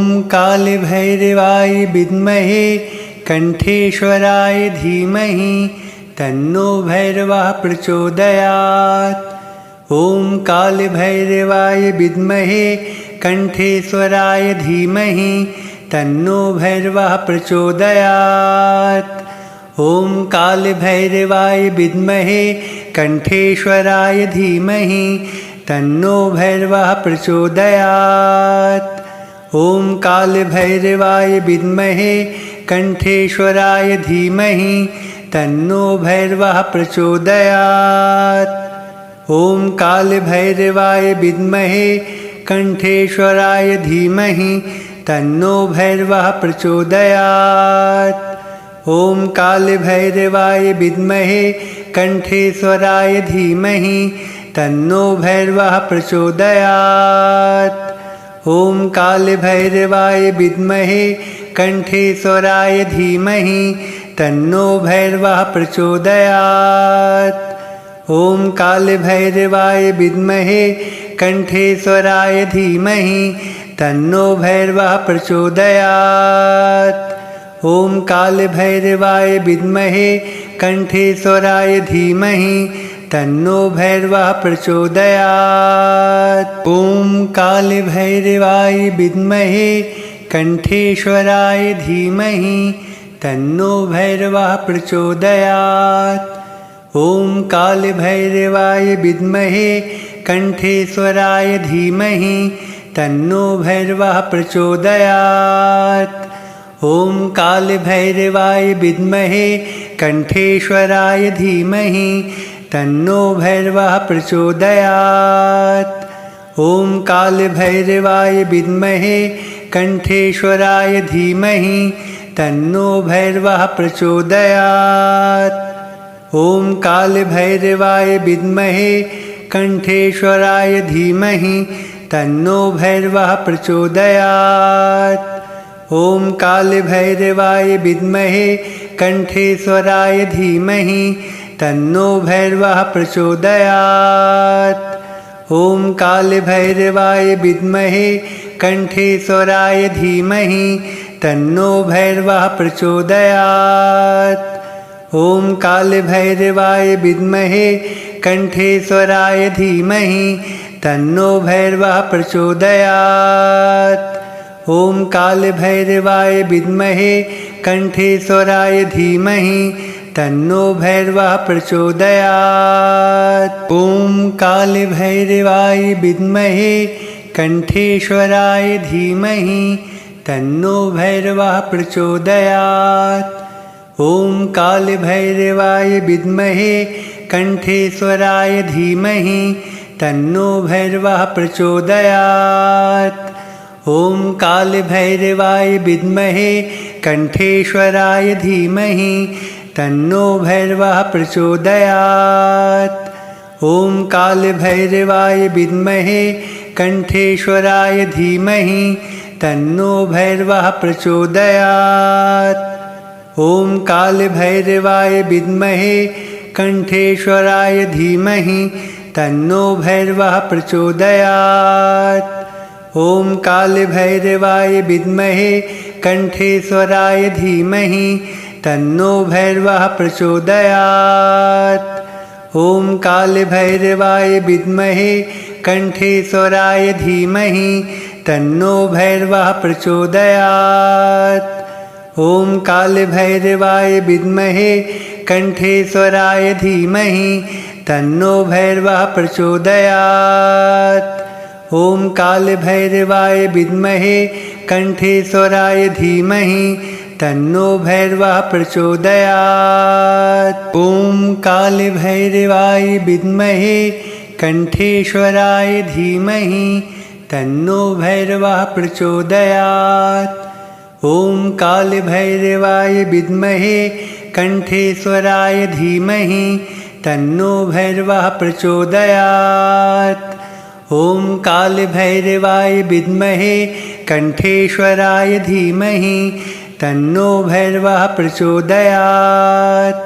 ॐ कालभैरवाय विद्महे कंठेश्वराय धीमहि तन्नो भैरवः प्रचोदयात्। ॐ कालभैरवाय विद्महे कंठेश्वराय धीमहि तन्नो भैरवः प्रचोदयात्। ॐ कालभैरवाय विद्महे कंठेश्वराय धीमहि तन्नो भैरवः प्रचोदयात्। ॐ कालभैरवाय विद्महे कंठेश्वराय धीमहि तन्नो भैरवः प्रचोदयात्। ॐ कालभैरवाय विद्महे कंठेश्वराय धीमहि तन्नो भैरवः प्रचोदयात्। ॐ कालभैरवाय विद्महे कंठेश्वराय धीमहि तन्नो भैरवः प्रचोदयात्। ॐ कालभैरवाय विद्महे कंठेश्वराय धीमहि तन्नो भैरवः प्रचोदयात्। ॐ कालभैरवाय विद्महे कंठेश्वराय धीमहि तन्नो भैरवः प्रचोदयात्। ॐ कालभैरवाय विद्महे कंठेश्वराय धीमहि तन्नो भैरवः प्रचोदयात्। ॐ कालभैरवाय विद्महे कंठेश्वराय धीमहि तन्नो भैरवः प्रचोदयात्। ॐ कालभैरवाय विद्महे कंठेश्वराय धीमहि तन्नो भैरवः प्रचोदयात्। ॐ कालभैरवाय विद्महे कंठेश्वराय धीमहि तन्नो भैरवः प्रचोदयात्। ॐ कालभैरवाय विद्महे कंठेश्वराय धीमहि तन्नो भैरवः प्रचोदयात्। ॐ कालभैरवाय विद्महे कंठेश्वराय धीमहि तन्नो भैरवः प्रचोदयात्। ॐ कालभैरवाय विद्महे कंठेश्वराय धीमहि तन्नो भैरवः प्रचोदयात्। ॐ कालभैरवाय विद्महे कंठेश्वराय धीमहि तन्नो भैरवः प्रचोदयात्। ॐ कालभैरवाय विद्महे कंठेश्वराय धीमहि तन्नो भैरवः प्रचोदयात्। ॐ कालभैरवाय विद्महे कंठेश्वराय धीमहि तन्नो भैरवः प्रचोदयात्। ॐ कालभैरवाय विद्महे कंठेश्वराय धीमहि तन्नो भैरवः प्रचोदयात्। ॐ कालभैरवाय विद्महे कंठेश्वराय धीमहि तन्नो भैरवः प्रचोदयात्। ॐ कालभैरवाय विद्महे कंठेश्वराय धीमहि तन्नो भैरवः प्रचोदयात्। ॐ कालभैरवाय विद्महे कंठेश्वराय धीमहि तन्नो भैरवः प्रचोदयात्। ॐ कालभैरवाय विद्महे कंठेश्वराय धीमहि तन्नो भैरवः प्रचोदयात्। ॐ कालभैरवाय विद्महे कंठेश्वराय धीमहि तन्नो भैरवः प्रचोदयात्। ॐ कालभैरवाय विद्महे कंठेश्वराय धीमहि तन्नो भैरवः प्रचोदयात्। ॐ कालभैरवाय विद्महे कंठेश्वराय धीमहि तन्नो भैरवः प्रचोदयात्। ॐ कालभैरवाय विद्महे कंठेश्वराय धीमहि तन्नो भैरवः प्रचोदयात्। ॐ कालभैरवाय विद्महे कंठेश्वराय धीमहि तन्नो भैरवः प्रचोदयात्। ॐ कालभैरवाय विद्महे कंठेश्वराय धीमहि तन्नो भैरवः प्रचोदयात्। ॐ कालभैरवाय विद्महे कंठेश्वराय धीमहि तन्नो भैरवः प्रचोदयात्।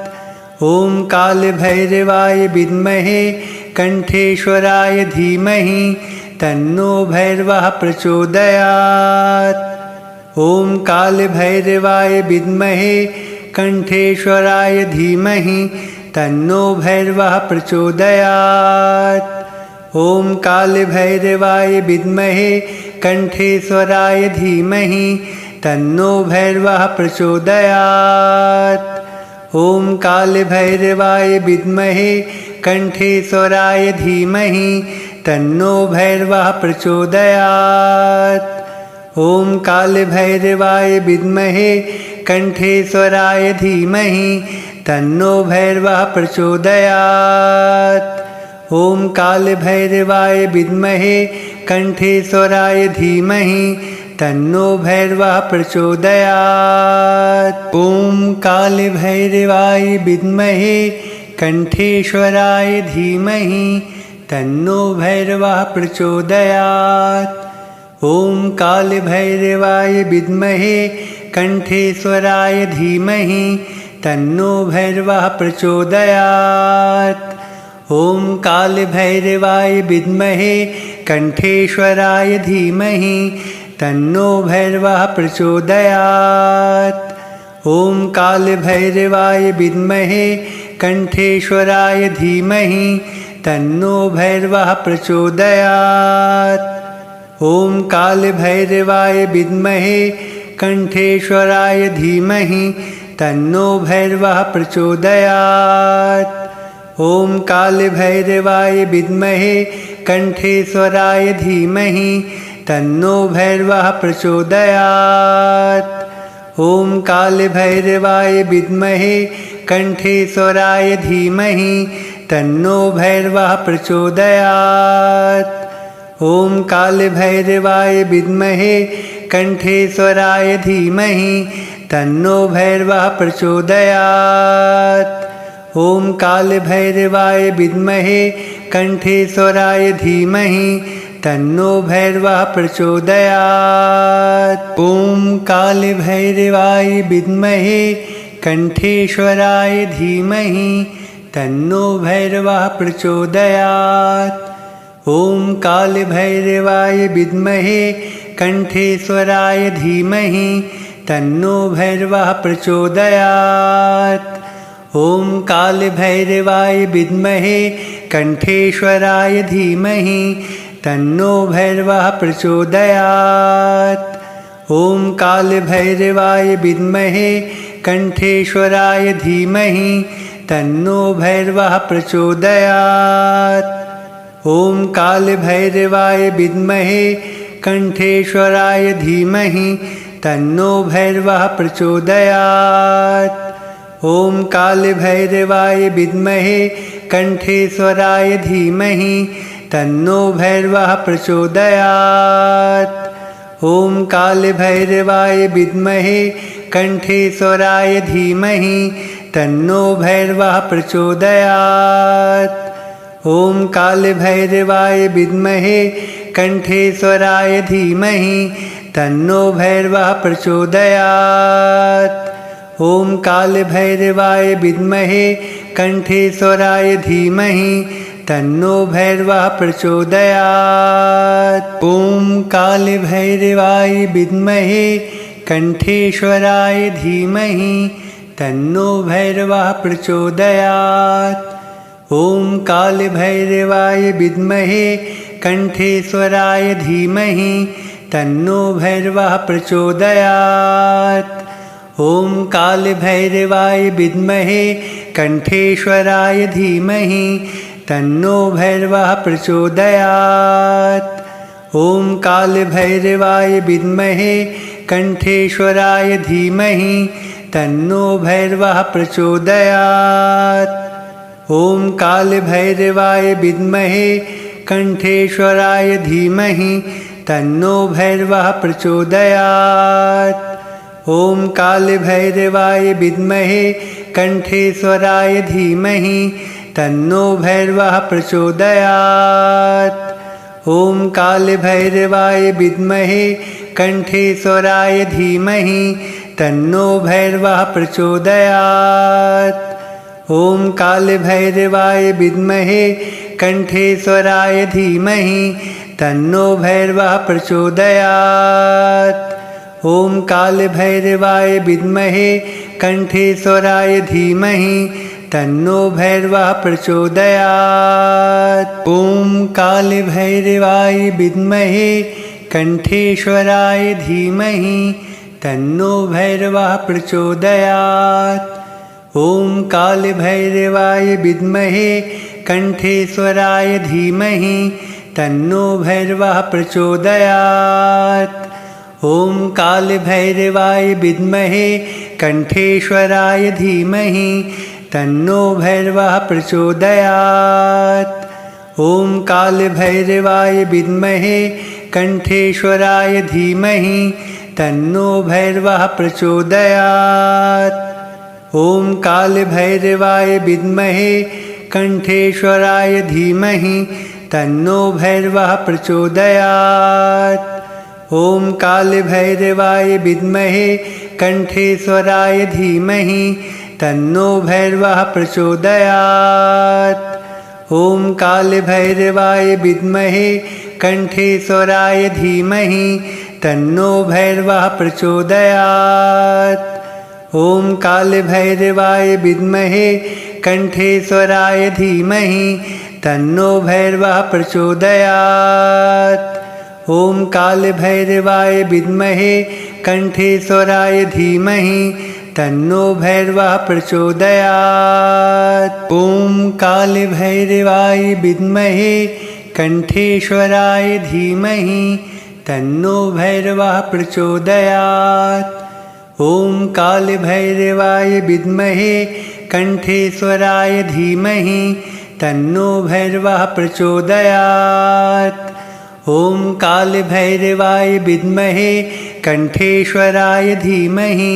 ॐ कालभैरवाय विद्महे कंठेश्वराय धीमहि तन्नो भैरवः प्रचोदयात्। ॐ कालभैरवाय विद्महे कण्ठेश्वराय धीमहि तन्नो भैरवः प्रचोदयात्। ॐ कालभैरवाय विद्महे कण्ठेश्वराय धीमहि तन्नो भैरवः प्रचोदयात्। ॐ कालभैरवाय विद्महे कण्ठेश्वराय धीमहि तन्नो भैरवः प्रचोदयात्। ॐ कालभैरवाय विद्महे कण्ठेश्वराय धीमहि तन्नो भैरवः प्रचोदयात्। ॐ कालभैरवाय विद्महे कण्ठेश्वराय धीमहि तन्नो भैरवः प्रचोदयात्। ॐ कालभैरवाय विद्महे कण्ठेश्वराय धीमहि तन्नो भैरवः प्रचोदयात्। ॐ कालभैरवाय विद्महे कण्ठेश्वराय धीमहि तन्नो भैरवः प्रचोदयात्। ॐ कालभैरवाय विद्महे कण्ठेश्वराय धीमहि तन्नो भैरवः प्रचोदयात्। ॐ कालभैरवाय विद्महे कण्ठेश्वराय धीमहि तन्नो भैरवः प्रचोदयात्। ॐ कालभैरवाय विद्महे कण्ठेश्वराय धीमहि तन्नो भैरवः प्रचोदयात्। ॐ कालभैरवाय विद्महे कण्ठेश्वराय धीमहि तन्नो भैरवः प्रचोदयात्। ॐ कालभैरवाय विद्महे कण्ठेश्वराय धीमहि तन्नो भैरवः प्रचोदयात्। ॐ कालभैरवाय विद्महे कण्ठेश्वराय धीमहि तन्नो भैरवः प्रचोदयात्। ॐ कालभैरवाय विद्महे कण्ठेश्वराय धीमहि तन्नो भैरवः प्रचोदयात्। ॐ कालभैरवाय विद्महे कण्ठेश्वराय धीमहि तन्नो भैरवः प्रचोदयात्। ॐ कालभैरवाय विद्महे कण्ठेश्वराय धीमहि तन्नो भैरवः प्रचोदयात्। ॐ कालभैरवाय विद्महे कण्ठेश्वराय धीमहि तन्नो भैरवः प्रचोदयात्। ॐ कालभैरवाय विद्महे कण्ठेश्वराय धीमहि तन्नो भैरवः प्रचोदयात्। ॐ कालभैरवाय विद्महे कण्ठेश्वराय धीमहि तन्नो भैरवः प्रचोदयात्। ॐ कालभैरवाय विद्महे कण्ठेश्वराय धीमहि तन्नो भैरवः प्रचोदयात्। ॐ कालभैरवाय विद्महे कण्ठेश्वराय धीमहि तन्नो भैरवः प्रचोदयात्। ॐ कालभैरवाय विद्महे कण्ठेश्वराय धीमहि तन्नो भैरवः प्रचोदयात्। ॐ कालभैरवाय विद्महे कण्ठेश्वराय धीमहि तन्नो भैरवः प्रचोदयात्। ॐ कालभैरवाय विद्महे कण्ठेश्वराय धीमहि तन्नो भैरवः प्रचोदयात्। ॐ कालभैरवाय विद्महे कण्ठेश्वराय धीमहि तन्नो भैरवः प्रचोदयात्। ॐ कालभैरवाय विद्महे कण्ठेश्वराय धीमहि तन्नो भैरवः प्रचोदयात्। ॐ कालभैरवाय विद्महे कण्ठेश्वराय धीमहि तन्नो भैरवः प्रचोदयात्। ॐ कालभैरवाय विद्महे कण्ठेश्वराय धीमहि तन्नो भैरवः प्रचोदयात्। ॐ कालभैरवाय विद्महे कण्ठेश्वराय धीमहि तन्नो भैरवः प्रचोदयात्। ॐ कालभैरवाय विद्महे कण्ठेश्वराय धीमहि तन्नो भैरवः प्रचोदयात्। ॐ कालभैरवाय विद्महे कण्ठेश्वराय धीमहि तन्नो भैरवः प्रचोदयात्। ॐ कालभैरवाय विद्महे कण्ठेश्वराय धीमहि तन्नो भैरवः प्रचोदयात्। ॐ कालभैरवाय विद्महे कण्ठेश्वराय धीमहि तन्नो भैरवः प्रचोदयात्। ॐ कालभैरवाय विद्महे कण्ठेश्वराय धीमहि तन्नो भैरवः प्रचोदयात्। ॐ कालभैरवाय विद्महे कण्ठेश्वराय धीमहि तन्नो भैरवः प्रचोदयात्। ॐ कालभैरवाय विद्महे कण्ठेश्वराय धीमहि तन्नो भैरवः प्रचोदयात्। ॐ कालभैरवाय विद्महे कण्ठेश्वराय धीमहि तन्नो भैरवः प्रचोदयात्। ॐ कालभैरवाय विद्महे कण्ठेश्वराय धीमहि तन्नो भैरवः प्रचोदयात्। ॐ कालभैरवाय विद्महे कण्ठेश्वराय धीमहि तन्नो भैरवः प्रचोदयात्। ॐ कालभैरवाय विद्महे कण्ठेश्वराय धीमहि तन्नो भैरवः प्रचोदयात्। ॐ कालभैरवाय विद्महे कण्ठेश्वराय धीमहि तन्नो भैरवः प्रचोदयात्। ॐ कालभैरवाय विद्महे कण्ठेश्वराय धीमहि तन्नो भैरवः प्रचोदयात्। ॐ कालभैरवाय विद्महे कण्ठेश्वराय धीमहि तन्नो भैरवः प्रचोदयात्। ॐ कालभैरवाय विद्महे कण्ठेश्वराय धीमहि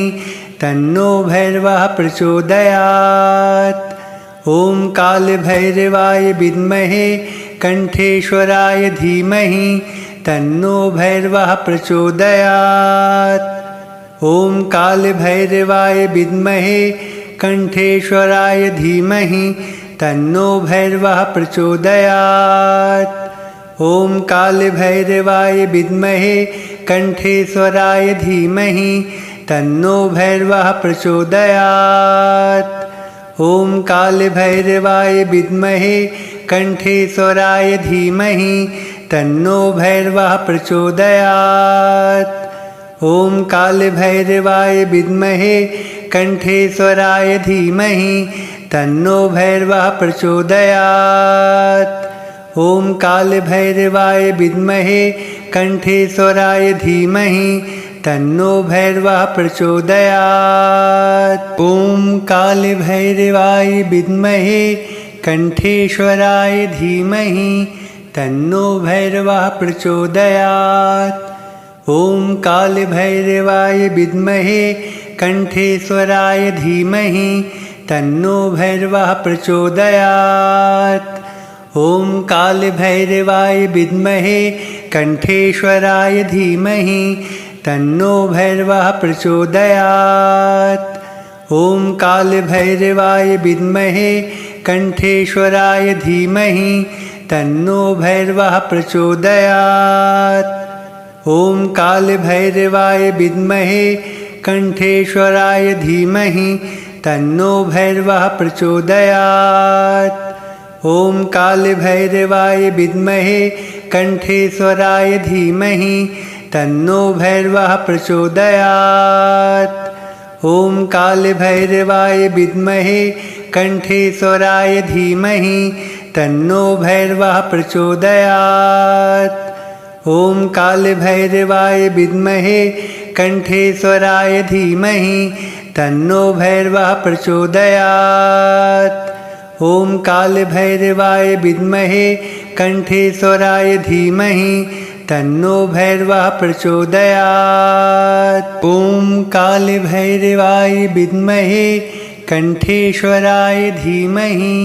तन्नो भैरवः प्रचोदयात्। ॐ कालभैरवाय विद्महे कण्ठेश्वराय धीमहि तन्नो भैरवः प्रचोदयात्। ॐ कालभैरवाय विद्महे कण्ठेश्वराय धीमहि तन्नो भैरवः प्रचोदयात्। ॐ कालभैरवाय विद्महे कण्ठेश्वराय धीमहि तन्नो भैरवः प्रचोदयात्। ॐ कालभैरवाय विद्महे कण्ठेश्वराय धीमहि तन्नो भैरवः प्रचोदयात्। ॐ कालभैरवाय विद्महे कण्ठेश्वराय धीमहि तन्नो भैरवः प्रचोदयात्। ॐ कालभैरवाय विद्महे कण्ठेश्वराय धीमहि तन्नो भैरवः प्रचोदयात्। ॐ कालभैरवाय विद्महे कण्ठेश्वराय धीमहि तन्नो भैरवः प्रचोदयात्। ॐ कालभैरवाय विद्महे कण्ठेश्वराय धीमहि तन्नो भैरवः प्रचोदयात्। ॐ कालभैरवाय विद्महे कण्ठेश्वराय धीमहि तन्नो भैरवः प्रचोदयात्। ॐ कालभैरवाय विद्महे कण्ठेश्वराय धीमहि तन्नो भैरवः प्रचोदयात्। ॐ कालभैरवाय विद्महे कण्ठेश्वराय धीमहि तन्नो भैरवः प्रचोदयात्। ॐ कालभैरवाय विद्महे कण्ठेश्वराय धीमहि तन्नो भैरवः प्रचोदयात्। ॐ कालभैरवाय विद्महे कण्ठेश्वराय धीमहि तन्नो भैरवः प्रचोदयात्। ॐ कालभैरवाय विद्महे कण्ठेश्वराय धीमहि तन्नो भैरवः प्रचोदयात्। ॐ कालभैरवाय विद्महे कण्ठेश्वराय धीमहि तन्नो भैरवः प्रचोदयात्। ॐ कालभैरवाय विद्महे कण्ठेश्वराय धीमहि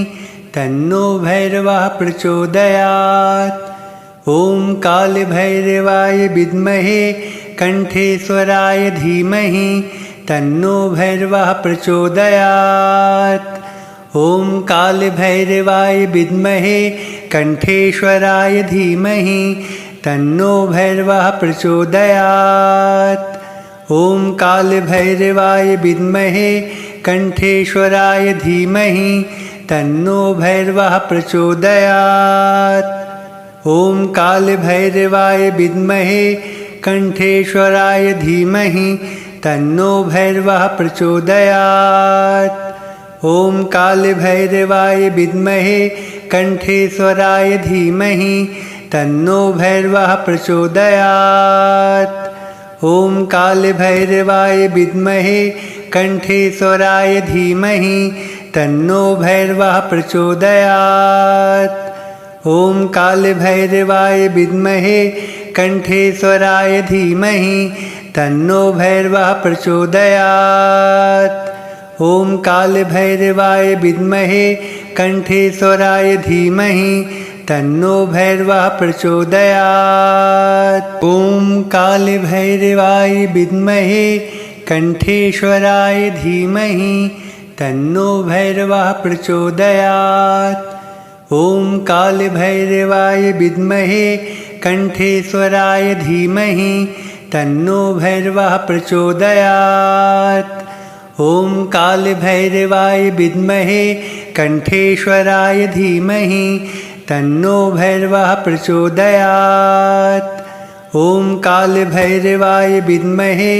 तन्नो भैरवः प्रचोदयात्। ॐ कालभैरवाय विद्महे कण्ठेश्वराय धीमहि तन्नो भैरवः प्रचोदयात्। ॐ कालभैरवाय विद्महे कण्ठेश्वराय धीमहि तन्नो भैरवः प्रचोदयात्। ॐ कालभैरवाय विद्महे कण्ठेश्वराय धीमहि तन्नो भैरवः प्रचोदयात्। ॐ कालभैरवाय विद्महे कण्ठेश्वराय धीमहि तन्नो भैरवः प्रचोदयात्। ॐ कालभैरवाय विद्महे कण्ठेश्वराय धीमहि तन्नो भैरवः प्रचोदयात्। ॐ कालभैरवाय विद्महे कण्ठेश्वराय धीमहि तन्नो भैरवः प्रचोदयात्। ॐ कालभैरवाय विद्महे कण्ठेश्वराय धीमहि तन्नो भैरवः प्रचोदयात्। ॐ कालभैरवाय विद्महे कण्ठेश्वराय धीमहि तन्नो भैरवः प्रचोदयात्। ॐ कालभैरवाय विद्महे कण्ठेश्वराय धीमहि तन्नो भैरवः प्रचोदयात्। ॐ कालभैरवाय विद्महे कण्ठेश्वराय धीमहि तन्नो भैरवः प्रचोदयात्। ॐ कालभैरवाय विद्महे कण्ठेश्वराय धीमहि तन्नो भैरवः प्रचोदयात्। ॐ कालभैरवाय विद्महे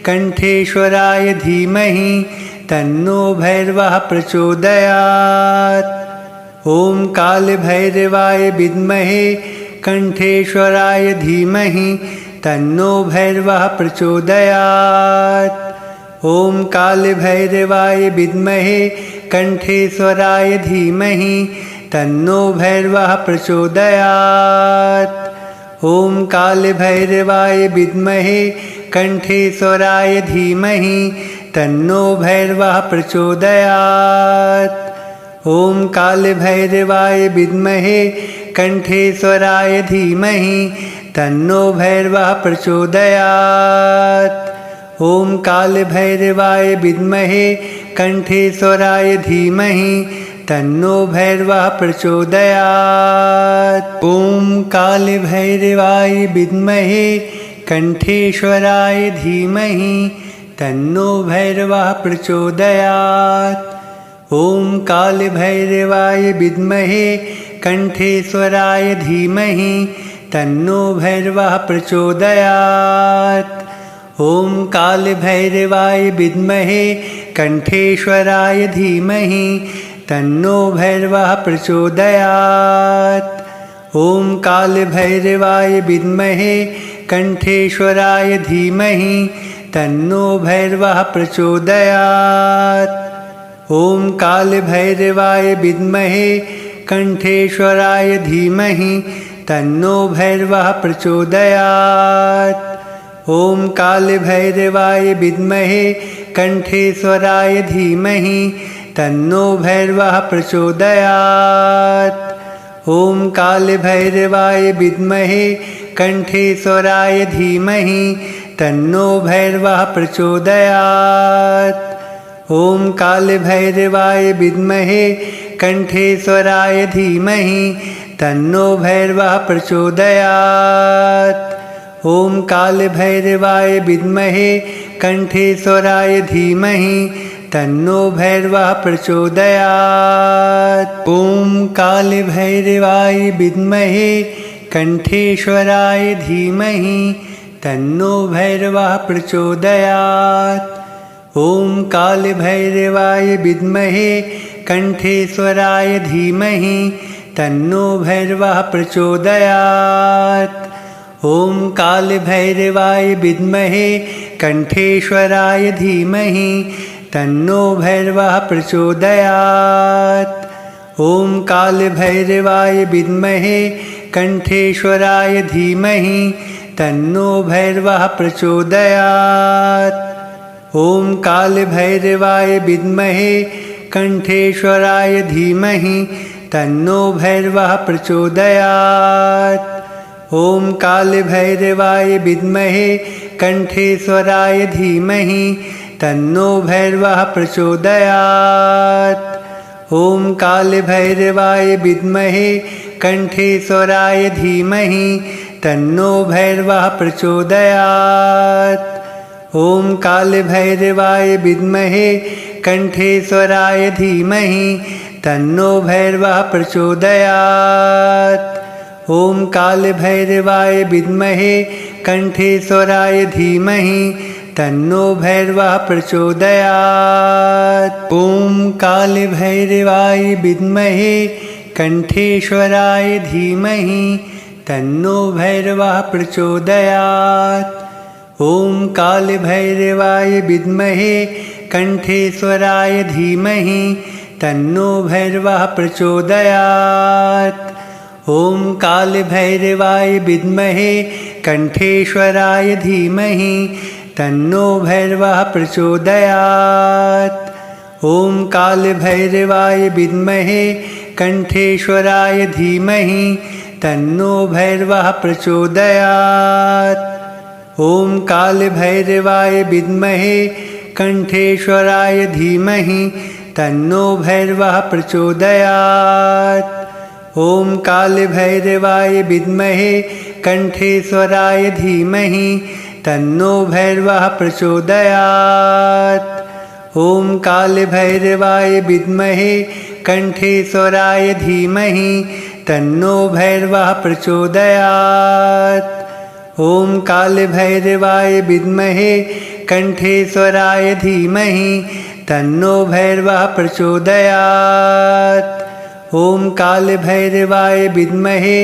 कण्ठेश्वराय धीमहि तन्नो भैरवः प्रचोदयात्। ॐ कालभैरवाय विद्महे कण्ठेश्वराय धीमहि तन्नो भैरवः प्रचोदयात्। ॐ कालभैरवाय विद्महे कण्ठेश्वराय धीमहि तन्नो भैरवः प्रचोदयात्। ॐ कालभैरवाय विद्महे कण्ठेश्वराय धीमहि तन्नो भैरवः प्रचोदयात्। ॐ कालभैरवाय विद्महे कण्ठेश्वराय धीमहि तन्नो भैरवः प्रचोदयात्। ॐ कालभैरवाय विद्महे कण्ठेश्वराय धीमहि तन्नो भैरवः प्रचोदयात्। ॐ कालभैरवाय विद्महे कण्ठेश्वराय धीमहि तन्नो भैरवः प्रचोदयात्। ॐ कालभैरवाय विद्महे कण्ठेश्वराय धीमहि तन्नो भैरवः प्रचोदयात्। ॐ कालभैरवाय विद्महे कण्ठेश्वराय धीमहि तन्नो भैरवः प्रचोदयात्। ॐ कालभैरवाय विद्महे कण्ठेश्वराय धीमहि तन्नो भैरवः प्रचोदयात्। ॐ कालभैरवाय विद्महे कण्ठेश्वराय धीमहि तन्नो भैरवः प्रचोदयात्। ॐ कालभैरवाय विद्महे कण्ठेश्वराय धीमहि तन्नो भैरवः प्रचोदयात्। ॐ कालभैरवाय विद्महे कण्ठेश्वराय धीमहि तन्नो भैरवः प्रचोदयात्। ॐ कालभैरवाय विद्महे कण्ठेश्वराय धीमहि तन्नो भैरवः प्रचोदयात्। ॐ कालभैरवाय विद्महे कण्ठेश्वराय धीमहि तन्नो भैरवः प्रचोदयात्। ॐ कालभैरवाय विद्महे कण्ठेश्वराय धीमहि तन्नो भैरवः प्रचोदयात्। ॐ कालभैरवाय विद्महे कण्ठेश्वराय धीमहि तन्नो भैरवः प्रचोदयात्। ॐ कालभैरवाय विद्महे कण्ठेश्वराय धीमहि तन्नो भैरवः प्रचोदयात्। ॐ कालभैरवाय विद्महे कण्ठेश्वराय धीमहि तन्नो भैरवः प्रचोदयात्। ॐ कालभैरवाय विद्महे कण्ठेश्वराय धीमहि तन्नो भैरवः प्रचोदयात्। ॐ कालभैरवाय विद्महे कण्ठेश्वराय धीमहि तन्नो भैरवः प्रचोदयात्। ॐ कालभैरवाय विद्महे कण्ठेश्वराय धीमहि तन्नो भैरवः प्रचोदयात्। ॐ कालभैरवाय विद्महे कण्ठेश्वराय धीमहि तन्नो भैरवः प्रचोदयात्। ॐ कालभैरवाय विद्महे कण्ठेश्वराय धीमहि तन्नो भैरवः प्रचोदयात्। ॐ कालभैरवाय विद्महे कण्ठेश्वराय धीमहि तन्नो भैरवः प्रचोदयात्। ॐ कालभैरवाय विद्महे कण्ठेश्वराय धीमहि तन्नो भैरवः प्रचोदयात्। ॐ कालभैरवाय विद्महे कण्ठेश्वराय धीमहि तन्नो भैरवः प्रचोदयात्। ॐ कालभैरवाय विद्महे कण्ठेश्वराय धीमहि तन्नो भैरवः प्रचोदयात्। ॐ कालभैरवाय विद्महे कण्ठेश्वराय धीमहि तन्नो भैरवः प्रचोदयात्। ॐ कालभैरवाय विद्महे कण्ठेश्वराय धीमहि तन्नो भैरवः प्रचोदयात्। ॐ कालभैरवाय विद्महे कण्ठेश्वराय धीमहि तन्नो भैरवः प्रचोदयात्। ॐ कालभैरवाय विद्महे कण्ठेश्वराय धीमहि तन्नो भैरवः प्रचोदयात्। ॐ कालभैरवाय विद्महे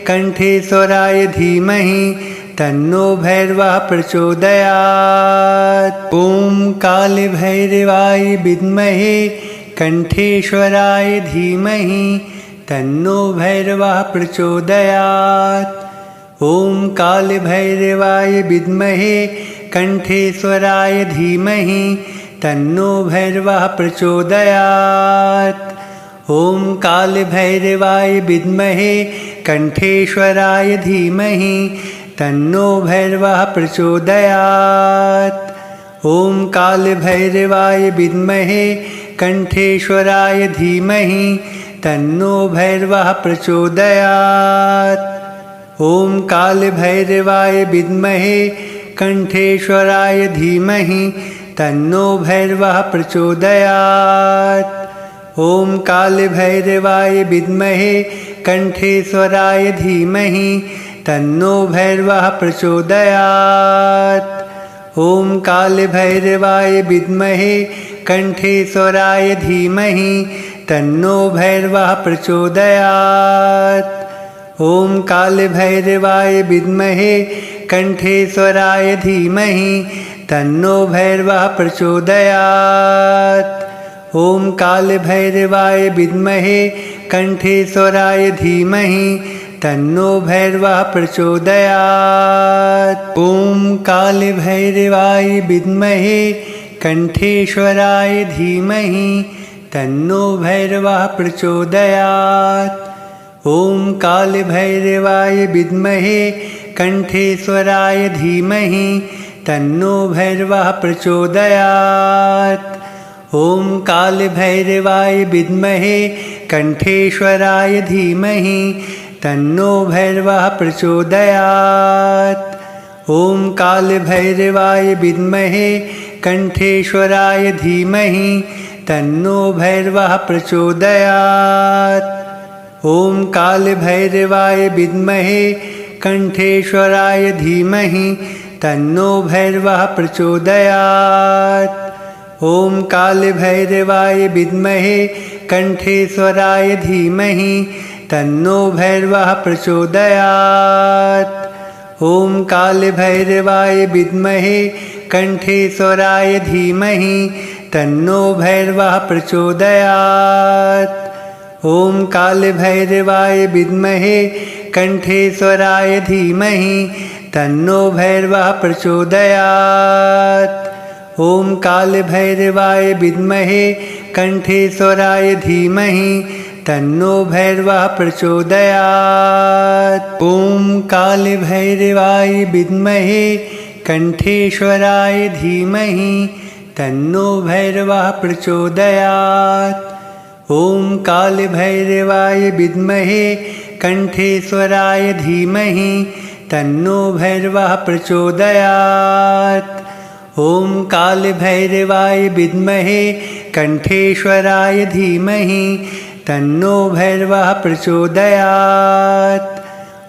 कण्ठेश्वराय धीमहि तन्नो भैरवः प्रचोदयात्। ॐ कालभैरवाय विद्महे कण्ठेश्वराय धीमहि तन्नो भैरवः प्रचोदयात्। ॐ कालभैरवाय विद्महे कण्ठेश्वराय धीमहि तन्नो भैरवः प्रचोदयात्। ॐ कालभैरवाय विद्महे कण्ठेश्वराय धीमहि तन्नो भैरवः प्रचोदयात्। ॐ कालभैरवाय विद्महे कण्ठेश्वराय धीमहि तन्नो भैरवः प्रचोदयात्। ॐ कालभैरवाय विद्महे कण्ठेश्वराय धीमहि तन्नो भैरवः प्रचोदयात्। ॐ कालभैरवाय विद्महे कण्ठेश्वराय धीमहि तन्नो भैरवः प्रचोदयात्। ॐ कालभैरवाय विद्महे कण्ठेश्वराय धीमहि तन्नो भैरवः प्रचोदयात्। ॐ कालभैरवाय विद्महे कण्ठेश्वराय धीमहि तन्नो भैरवः प्रचोदयात्। ॐ कालभैरवाय विद्महे कण्ठेश्वराय धीमहि तन्नो भैरवः प्रचोदयात्। ॐ कालभैरवाय विद्महे कण्ठेश्वराय धीमहि तन्नो भैरवः प्रचोदयात्। ॐ कालभैरवाय विद्महे कण्ठेश्वराय धीमहि तन्नो भैरवः प्रचोदयात्। ॐ कालभैरवाय विद्महे कण्ठेश्वराय धीमहि तन्नो भैरवः प्रचोदयात्। ॐ कालभैरवाय विद्महे कण्ठेश्वराय धीमहि तन्नो भैरवः प्रचोदयात्। ॐ कालभैरवाय विद्महे कण्ठेश्वराय धीमहि तन्नो भैरवः प्रचोदयात्। ॐ कालभैरवाय विद्महे कण्ठेश्वराय धीमहि तन्नो भैरवः प्रचोदयात्। ॐ कालभैरवाय विद्महे कण्ठेश्वराय धीमहि तन्नो भैरवः प्रचोदयात्। ॐ कालभैरवाय विद्महे कण्ठेश्वराय धीमहि तन्नो भैरवः प्रचोदयात्। ॐ कालभैरवाय विद्महे कण्ठेश्वराय धीमहि तन्नो भैरवः प्रचोदयात्। ॐ कालभैरवाय विद्महे कण्ठेश्वराय धीमहि तन्नो भैरवः प्रचोदयात्। ॐ कालभैरवाय विद्महे कण्ठेश्वराय धीमहि तन्नो भैरवः प्रचोदयात्। ॐ कालभैरवाय विद्महे कण्ठेश्वराय धीमहि तन्नो भैरवः प्रचोदयात्।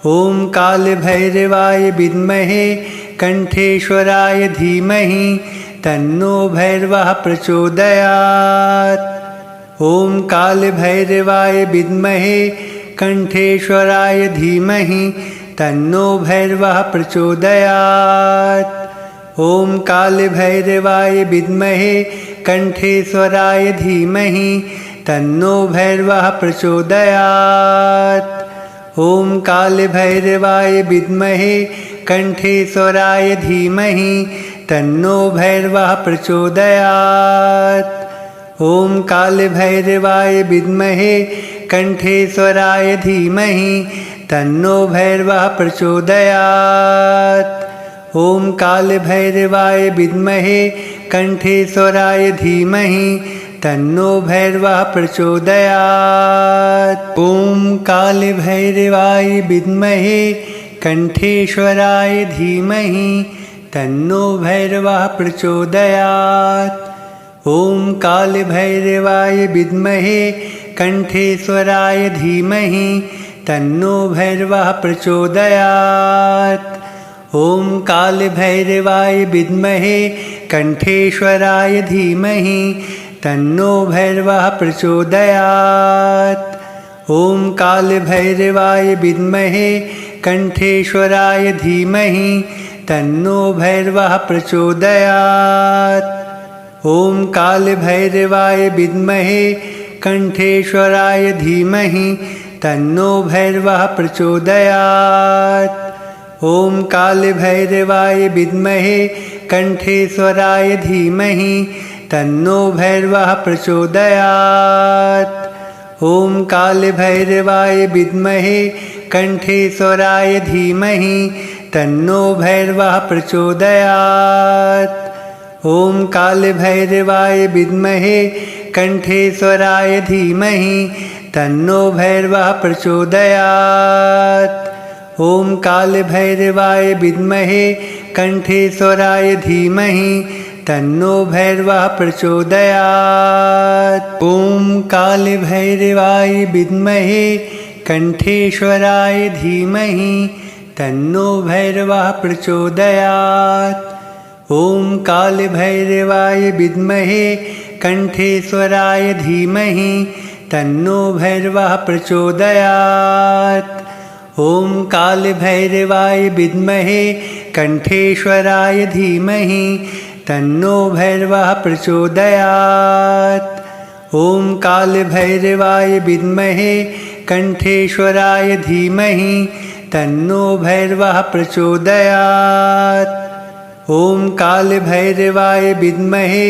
ॐ कालभैरवाय विद्महे कण्ठेश्वराय धीमहि तन्नो भैरवः प्रचोदयात्। ॐ कालभैरवाय विद्महे कण्ठेश्वराय धीमहि तन्नो भैरवः प्रचोदयात्। ॐ कालभैरवाय विद्महे कण्ठेश्वराय धीमहि तन्नो भैरवः प्रचोदयात्। ॐ कालभैरवाय विद्महे कण्ठेश्वराय धीमहि तन्नो भैरवः प्रचोदयात्। ॐ कालभैरवाय विद्महे कण्ठेश्वराय धीमहि तन्नो भैरवः प्रचोदयात्। ॐ कालभैरवाय विद्महे कण्ठेश्वराय धीमहि तन्नो भैरवः प्रचोदयात्। ॐ कालभैरवाय विद्महे कण्ठेश्वराय धीमहि तन्नो भैरवः प्रचोदयात्। ॐ कालभैरवाय विद्महे कण्ठेश्वराय धीमहि तन्नो भैरवः प्रचोदयात्। ॐ कालभैरवाय विद्महे कण्ठेश्वराय धीमहि तन्नो भैरवः प्रचोदयात्। ॐ कालभैरवाय विद्महे कण्ठेश्वराय धीमहि तन्नो भैरवः प्रचोदयात्। ॐ कालभैरवाय विद्महे कण्ठेश्वराय धीमहि तन्नो भैरवः प्रचोदयात्। ॐ कालभैरवाय विद्महे कण्ठेश्वराय धीमहि तन्नो भैरवः प्रचोदयात्। ॐ कालभैरवाय विद्महे कण्ठेश्वराय धीमहि तन्नो भैरवः प्रचोदयात्। ॐ कालभैरवाय विद्महे कण्ठेश्वराय धीमहि तन्नो भैरवः प्रचोदयात्। ॐ कालभैरवाय विद्महे कण्ठेश्वराय धीमहि तन्नो भैरवः प्रचोदयात्। ॐ कालभैरवाय विद्महे कण्ठेश्वराय धीमहि तन्नो भैरवः प्रचोदयात्। ॐ कालभैरवाय विद्महे कण्ठेश्वराय धीमहि तन्नो भैरवः प्रचोदयात्। ॐ कालभैरवाय विद्महे कण्ठेश्वराय धीमहि तन्नो भैरवः प्रचोदयात्। ॐ कालभैरवाय विद्महे कण्ठेश्वराय धीमहि तन्नो भैरवः प्रचोदयात्। ॐ कालभैरवाय विद्महे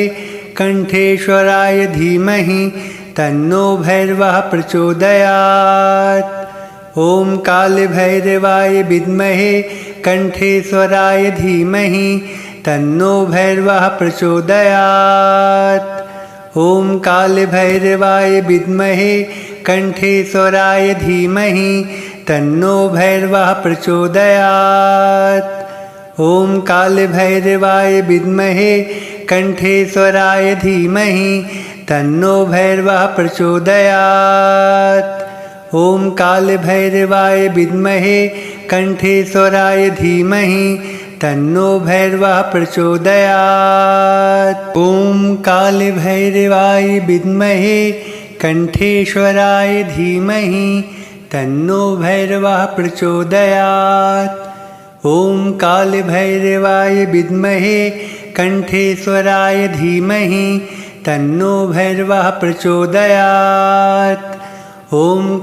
कण्ठेश्वराय धीमहि तन्नो भैरवः प्रचोदयात्। ॐ कालभैरवाय विद्महे कण्ठेश्वराय धीमहि तन्नो भैरवः प्रचोदयात्। ॐ कालभैरवाय विद्महे कण्ठेश्वराय धीमहि तन्नो भैरवः प्रचोदयात्। ॐ कालभैरवाय विद्महे कण्ठेश्वराय धीमहि तन्नो भैरवः प्रचोदयात्। ॐ कालभैरवाय विद्महे कण्ठेश्वराय धीमहि तन्नो भैरवः प्रचोदयात्। ॐ कालभैरवाय विद्महे कण्ठेश्वराय धीमहि तन्नो भैरवः प्रचोदयात्। ॐ कालभैरवाय विद्महे कण्ठेश्वराय धीमहि तन्नो भैरवः प्रचोदयात्। ॐ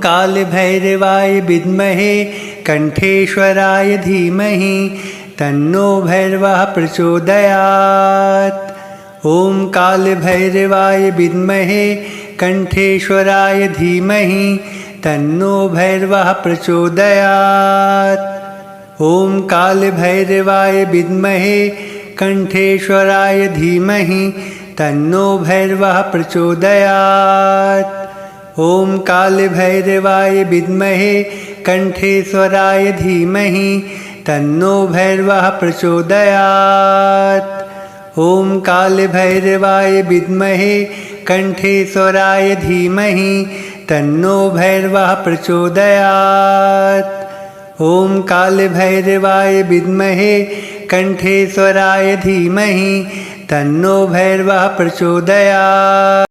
कालभैरवाय विद्महे कण्ठेश्वराय धीमहि तन्नो भैरवः प्रचोदयात्। ॐ कालभैरवाय विद्महे कण्ठेश्वराय धीमहि तन्नो भैरवः प्रचोदयात्। ॐ कालभैरवाय विद्महे कण्ठेश्वराय धीमहि तन्नो भैरवः प्रचोदयात्। ॐ कालभैरवाय विद्महे कण्ठेश्वराय धीमहि तन्नो भैरवः प्रचोदयात्। ॐ कालभैरवाय विद्महे कण्ठे स्वराय धीमहि तन्नो भैरवः प्रचोदयात्। ॐ कालभैरवाय विद्महे कण्ठे स्वराय धीमहि तन्नो भैरवः प्रचोदयात्।